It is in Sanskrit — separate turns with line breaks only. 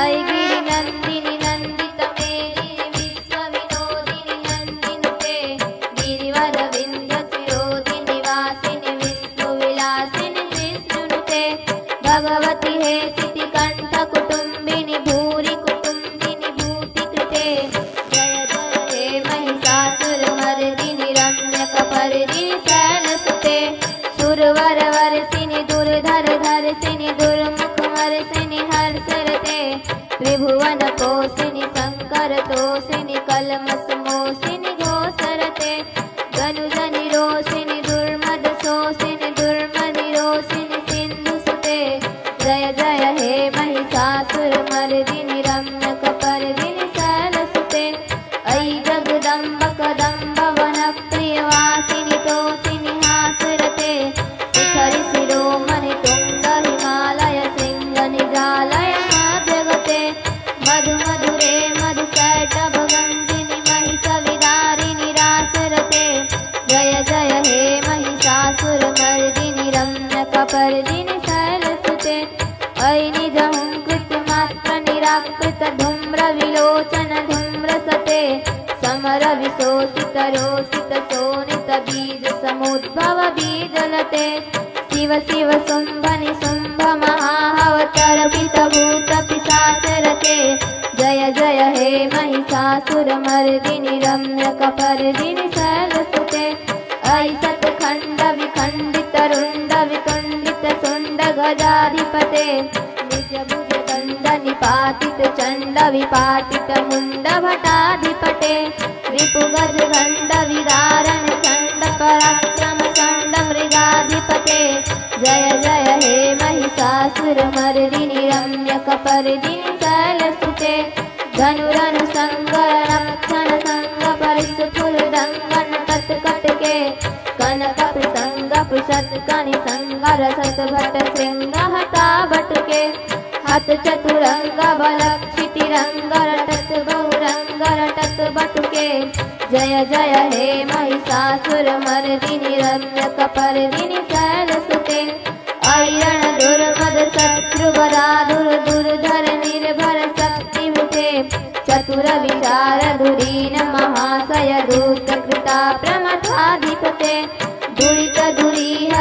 ऐ गिरिनन्दिनि नन्दितमेदिनि विश्वविनोदिनि नन्दिनुते गिरिवरविन्ध्यशिरोधिनि वासिनि विष्णुविलासिनि विष्णुनुते भगवति हे सितिकण्ठकुटुम्बिनि भूरि कुटुम्बिनि भूतिकृते जय जय हे महिषासुरमर्दिनि रम्यकपर्दिनि शैलसुते सुरवरवर्षिनि दुर्धरधर्षिनि दुर्मुखमर्षिनि हर्षरते त्रिभुवनपोषिनि शङ्करतोषिनि कल्मषमोषिनि घोषरते धनुजनिरोषिनि दुर्मदशोषिनि दुर्मदिरोषिनि सिन्धुसुते जय जय हे महिषासुरमर्दिनि रम्यकपर्दिनि शैलसुते ऐ जगदम्ब कदम्ब वनप्रियवासिनि तोषिनि हासरते शिखरि शिरोमणि तुङ्ग हिमालय शृङ्गनिजालय जगते मधुमधुरे मधुकैटभगन्धिनि महिषविदारिणि रासरते जय जय हे महिषासुरमर्दिनि रम्यकपर्दिनि शैलसुते ऐ निजहुङ्कृतमात्र निराकृत धूम्रविलोचन धूम्रसते समरविशोषित रोषित शोणित बीज समुद्भव बीजलते शिव शिव शुम्भनि शुम्भ महावतर्पित भूत पिशाचरते जय जय हे महिषासुरमर्दिनि रम्यकपर्दिनि शैलसुते ऐ शतखण्ड विखण्डित रुण्ड वितुण्डित शुण्ड गजाधिपते निजभुज दण्ड निपातित चण्ड विपातित मुण्ड भटाधिपते रिपुगज गण्ड विदारण चण्ड पराक्रम चण्ड मृगाधिपते जय जय हे महिषासुरमर्दिनि रम्यकपर्दिनि शैलसुते धनुरनुसङ्गर रक्षण संग परिस्फुरदङ्गन तत्कटके कनक प्रसंग पुषत्कनि संगर सतभट शृंग हता बटके हत चतुरंग बलक्षितिरंग रटत बहुरंग रटत बटुके जय जय हे महिषासुरमर्दिनि रम्यकपर्दिनि शैलसुते ऐरण दुर्मद शत्रुबराधुर दुर्धर निर्भर शक्तिमुते चतुर विचार धुरीन महाशय दूत कृता प्रमथाधिपते दुरित दुरीह